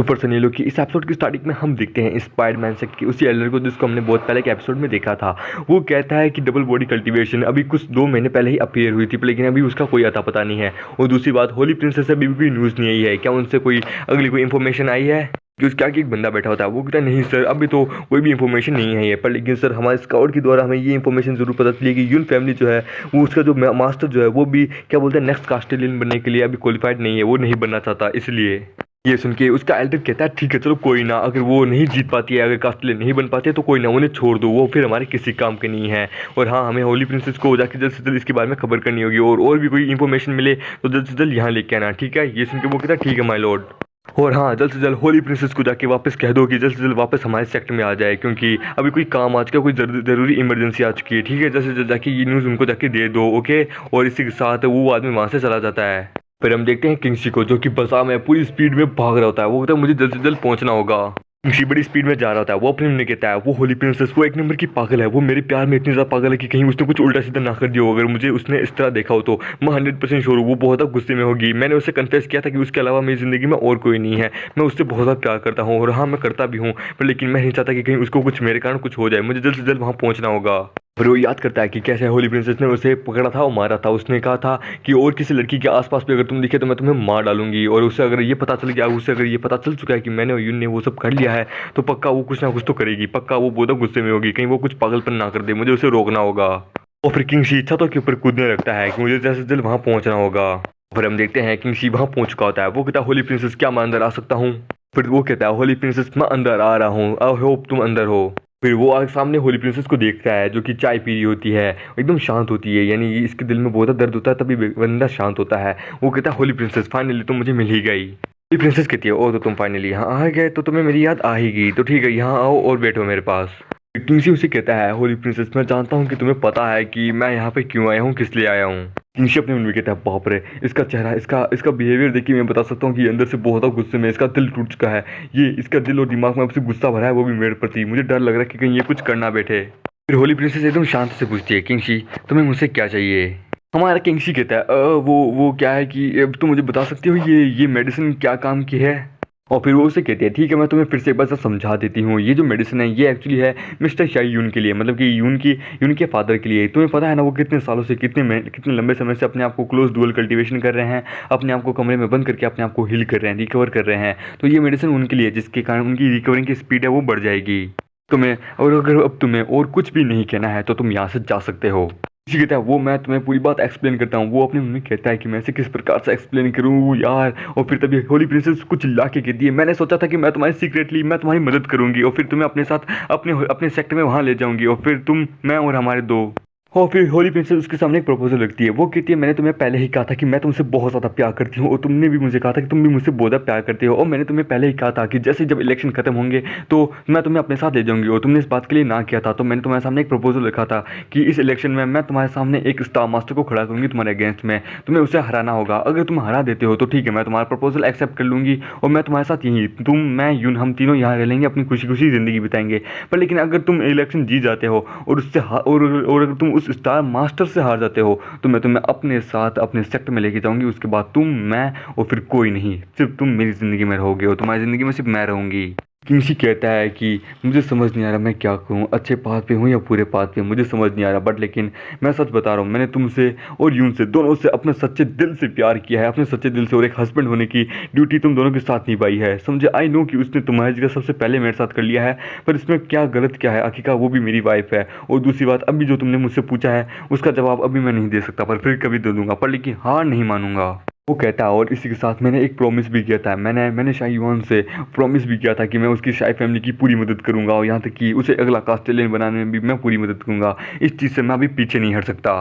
Super Sunny लोग की इस एपिसोड की स्टार्टिंग में हम देखते हैं स्पाइडरमैन से कि उसी एल्डर को जिसको हमने बहुत पहले के एपिसोड में देखा था। वो कहता है कि डबल बॉडी कल्टीवेशन अभी कुछ 2 महीने पहले ही अपीयर हुई थी, लेकिन अभी उसका कोई अता पता नहीं है। और दूसरी बात, होली प्रिंसेस से अभी भी कोई न्यूज़ नहीं आई है। क्या उनसे कोई अगली कोई इन्फॉर्मेशन आई है? कि उसका कि एक बंदा बैठा होता है, वो कहता नहीं सर अभी तो कोई भी इन्फॉर्मेशन नहीं है ये पर, लेकिन सर हमारे स्काउट के द्वारा हमें ये इन्फॉर्मेशन जरूर पता चली कि यून फैमिली जो है वो उसका जो मास्टर जो है वो भी क्या बोलते हैं नेक्स्ट कास्टेलियन बनने के लिए अभी क्वालिफाइड नहीं है, वो नहीं बनना चाहता। इसलिए ये सुन के उसका एल्डर कहता है ठीक है चलो कोई ना, अगर वो नहीं जीत पाती है, अगर कास्टेलियन नहीं बन पाती है तो कोई ना, उन्हें छोड़ दो, वो फिर हमारे किसी काम के नहीं है। और हाँ, हमें होली प्रिंसेस को जाके जल्द से जल्द इसके बारे में खबर करनी होगी, और भी कोई इन्फॉर्मेशन मिले तो जल्द से जल्द यहाँ लेके आना, ठीक है? ये सुन के वो कहता है ठीक है माय लॉर्ड। और हाँ, जल्द से जल्द होली प्रिंसेस को जाके वापस कह दो कि जल्द से जल्द वापस हमारे सेक्टर में आ जाए, क्योंकि अभी कोई काम आ चुका है, कोई ज़रूरी इमरजेंसी आ चुकी है, ठीक है? जल्द से जल्द जाके ये न्यूज़ उनको जाके दे दो, ओके? और इसी के साथ वो आदमी वहाँ से चला जाता है। फिर हम देखते हैं किंगसी को, जो कि बसा में पूरी स्पीड में भाग रहा होता है। वो कहता है मुझे जल्द से जल्द पहुंचना होगा। किंगसी बड़ी स्पीड में जा रहा होता है। वो अपने मुंह में कहता है वो होली प्रिंसेस वो एक नंबर की पागल है, वो मेरे प्यार में इतनी ज़्यादा पागल है कि कहीं उसने कुछ उल्टा सीधा ना कर दिया हो। अगर मुझे उसने इस तरह देखा हो तो मैं 100% श्योर हूँ वो बहुत ज़्यादा गुस्से में होगी। मैंने उससे कन्फेस किया था कि उसके अलावा मेरी ज़िंदगी में और कोई नहीं है। मैं उससे बहुत ज़्यादा प्यार करता हूँ, और हाँ मैं करता भी हूँ, पर लेकिन मैं नहीं चाहता कि कहीं उसको कुछ मेरे कारण कुछ हो जाए। मुझे जल्द से जल्द वहाँ पहुँचना होगा। फिर वो याद करता है कि कैसे होली प्रिंसेस ने उसे पकड़ा था और मारा था। उसने कहा था कि और किसी लड़की के आसपास भी अगर तुम दिखे तो मैं तुम्हें मार डालूंगी, और उसे अगर ये पता चल गया, उसे अगर ये पता चल चुका है कि मैंने और यून ने वो सब कर लिया है तो पक्का वो कुछ ना कुछ तो करेगी, पक्का वो बहुत गुस्से में होगी, कहीं वो कुछ पागलपन ना कर दे, मुझे उसे रोकना होगा। और फिर किंगसी छतों के ऊपर कूदने लगता है कि मुझे जल्द से जल्द वहाँ पहुँचना होगा। फिर हम देखते हैं किंगसी वहाँ पहुँच चुका होता है। वो कहता है होली प्रिंसेस क्या मैं अंदर आ सकता हूँ? फिर वो कहता है होली प्रिंसेस मैं अंदर आ रहा हूँ, आई होप तुम अंदर हो। फिर वो सामने होली प्रिंसेस को देखता है जो कि चाय पी रही होती है, एकदम शांत होती है, यानी इसके दिल में बहुत दर्द होता है तभी बंदा शांत होता है। वो कहता है होली प्रिंसेस फाइनली तुम मुझे मिल ही गई। होली प्रिंसेस कहती है ओ तो तुम फाइनली यहाँ आ गए, तो तुम्हें मेरी याद आ ही गई, तो ठीक है यहाँ आओ और बैठो मेरे पास। किंगसी उसे कहता है होली प्रिंसेस मैं जानता हूँ कि तुम्हें पता है कि मैं यहाँ पे क्यों आया हूँ, किस लिए आया हूँ। किंगसी अपने मन में कहता है बाप रे, इसका चेहरा, इसका बिहेवियर देखिए मैं बता सकता हूँ कि अंदर से बहुत ज़्यादा गुस्से में, इसका दिल टूट चुका है। ये इसका दिल और दिमाग में अब से गुस्सा भरा है, वो भी मेरे प्रति। मुझे डर लग रहा है कि कहीं ये कुछ करना बैठे। फिर होली प्रिंसेस एकदम शांत से पूछती है किंगसी तुम्हें मुझसे क्या चाहिए? हमारा किंगसी कहता है वो क्या है कि अब तुम मुझे बता सकती हो ये मेडिसिन क्या काम की है? और फिर वो उसे कहते हैं ठीक है मैं तुम्हें फिर से एक बार समझा देती हूँ, ये जो मेडिसिन है ये एक्चुअली है मिस्टर शाई यून के लिए, मतलब कि यून के फादर के लिए। तुम्हें पता है ना वो कितने सालों से कितने लंबे समय से अपने आप को क्लोज डुअल कल्टीवेशन कर रहे हैं, अपने आप को कमरे में बंद करके अपने आप को हील कर रहे हैं, रिकवर कर रहे हैं। तो ये मेडिसिन उनके लिए, जिसके कारण उनकी रिकवरिंग की स्पीड है वो बढ़ जाएगी। तुम्हें और अगर अब तुम्हें और कुछ भी नहीं कहना है तो तुम यहाँ से जा सकते हो। किसी कहता है वो मैं तुम्हें पूरी बात एक्सप्लेन करता हूँ। वो अपने मुंह में कहता है कि मैं इसे किस प्रकार से एक्सप्लेन करूँ यार। और फिर तभी होली प्रिंसेस कुछ ला के कहती है मैंने सोचा था कि मैं तुम्हारी मदद करूंगी और फिर तुम्हें अपने साथ अपने सेक्टर में वहाँ ले जाऊंगी, और फिर तुम मैं और हमारे दो। और फिर होली प्रिंसेस उसके सामने एक प्रपोजल रखती है। वो कहती है मैंने तुम्हें पहले ही कहा था कि मैं तुमसे बहुत ज़्यादा प्यार करती हूँ, और तुमने भी मुझे कहा था कि तुम भी मुझसे बहुत ज़्यादा प्यार करते हो, और मैंने तुम्हें पहले ही कहा था कि जैसे जब इलेक्शन खत्म होंगे तो मैं तुम्हें अपने साथ ले जाऊंगी, और तुमने इस बात के लिए ना किया था। तो मैंने तुम्हारे सामने एक प्रपोजल रखा था कि इस इलेक्शन में मैं तुम्हारे सामने एक स्टार मास्टर को खड़ा करूँगी तुम्हारे अगेंस्ट में, तुम्हें उसे हराना होगा। अगर तुम हरा देते हो तो ठीक है मैं तुम्हारा प्रपोजल एक्सेप्ट कर लूँगी, और मैं तुम्हारे साथ यहीं मैं यून हम तीनों यहाँ रह लेंगे, अपनी खुशी खुशी ज़िंदगी बिताएंगे। पर लेकिन अगर तुम इलेक्शन जीत जाते हो और उससे और अगर तुम उस स्टार मास्टर से हार जाते हो तो मैं तुम्हें अपने साथ अपने सेक्टर में लेके जाऊंगी। उसके बाद तुम, मैं और फिर कोई नहीं, सिर्फ तुम मेरी ज़िंदगी में रहोगे, और तुम्हारी ज़िंदगी में सिर्फ मैं रहूँगी। किंगसी कहता है कि मुझे समझ नहीं आ रहा मैं क्या करूँ, अच्छे पाथ पे हूँ या पूरे पाथ पे, मुझे समझ नहीं आ रहा, बट लेकिन मैं सच बता रहा हूँ मैंने तुमसे और यून से दोनों से अपने सच्चे दिल से प्यार किया है, अपने सच्चे दिल से, और एक हस्बैंड होने की ड्यूटी तुम दोनों के साथ निभाई है। समझे, आई नो कि उसने तुम्हारी जगह सबसे पहले मेरे साथ कर लिया है, पर इसमें क्या गलत क्या है, आखिरकार वो भी मेरी वाइफ है। और दूसरी बात, अभी जो तुमने मुझसे पूछा है उसका जवाब अभी मैं नहीं दे सकता, पर फिर कभी दे दूंगा, पर लेकिन हार नहीं मानूंगा। वो कहता है और इसी के साथ मैंने एक प्रॉमिस भी किया था, मैंने शाही युआन से प्रॉमिस भी किया था कि मैं उसकी शाही फैमिली की पूरी मदद करूंगा, और यहाँ तक कि उसे अगला कास्टेलियन बनाने में भी मैं पूरी मदद करूंगा। इस चीज़ से मैं अभी पीछे नहीं हट सकता।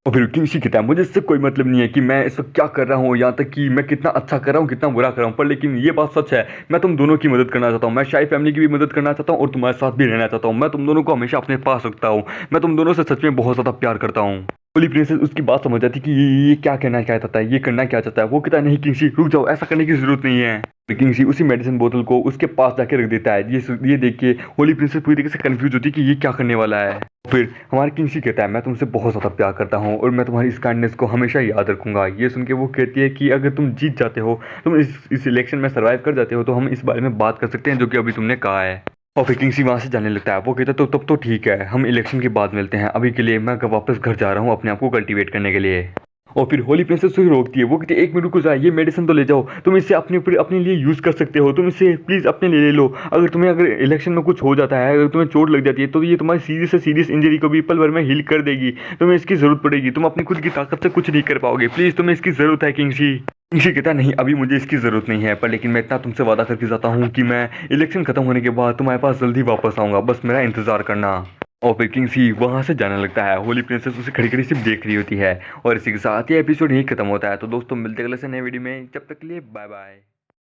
और फिर किंगसी कहता है मुझे इससे कोई मतलब नहीं है कि मैं इस वक्त क्या कर रहा हूँ, यहाँ तक कि मैं कितना अच्छा कर रहा हूँ कितना बुरा कर रहा हूँ, पर लेकिन ये बात सच है, मैं तुम दोनों की मदद करना चाहता हूँ। मैं शाही फैमिली की भी मदद करना चाहता हूँ और तुम्हारे साथ भी रहना चाहता हूँ। मैं तुम दोनों को हमेशा अपने पास रखता हूँ। मैं तुम दोनों से सच में बहुत ज़्यादा प्यार करता हूँ। होली प्रिंसेस उसकी बात समझ जाती कि ये क्या कहना क्या चाहता है, ये करना क्या चाहता है। वो कहता है नहीं किंगसी रुक जाओ, ऐसा करने की जरूरत नहीं है। किंगसी उसी मेडिसिन बोतल को उसके पास जाके रख देता है। ये देख के होली प्रिंसेस पूरी तरीके से कंफ्यूज होती है कि ये क्या करने वाला है। फिर हमारा किंगसी कहता है मैं तुमसे बहुत ज़्यादा प्यार करता हूँ और मैं तुम्हारी इस काइंडनेस को हमेशा याद रखूंगा। ये सुन के वो कहती है कि अगर तुम जीत जाते हो, तुम इस इलेक्शन में सर्वाइव कर जाते हो, तो हम इस बारे में बात कर सकते हैं जो कि अभी तुमने कहा है। और फिर किंगसी वहाँ से जाने लगता है। वो कहता है तो तब तो ठीक है, हम इलेक्शन के बाद मिलते हैं, अभी के लिए मैं वापस घर जा रहा हूँ अपने आप को कल्टीवेट करने के लिए। और फिर होली प्रिंसेस उसे रोकती है। वो कहती है एक मिनट रुको जाए, ये मेडिसिन तो ले जाओ, तुम इसे अपने लिए यूज़ कर सकते हो, तुम इसे प्लीज़ अपने लिए ले लो। अगर इलेक्शन में कुछ हो जाता है, अगर तुम्हें चोट लग जाती है, तो ये तुम्हारी सीरियस से सीरियस इंजरी को भी पल भर में हील कर देगी। तुम्हें इसकी ज़रूरत पड़ेगी, तुम अपनी खुद की ताकत से कुछ नहीं कर पाओगे, प्लीज़ तुम्हें इसकी ज़रूरत है किंगसी। किंगसी कहता नहीं अभी मुझे इसकी ज़रूरत नहीं है, पर लेकिन मैं इतना तुमसे वादा करके जाता हूँ कि मैं इलेक्शन खत्म होने के बाद तुम्हारे पास जल्दी वापस आऊँगा, बस मेरा इंतज़ार करना। और फिर किंगसी वहाँ से जाने लगता है। होली प्रिंसेस उसे खड़ी खड़ी सिर्फ देख रही होती है। और इसी के साथ ये एपिसोड यहीं खत्म होता है। तो दोस्तों मिलते हैं अगले से नए वीडियो में, जब तक के लिए बाय बाय।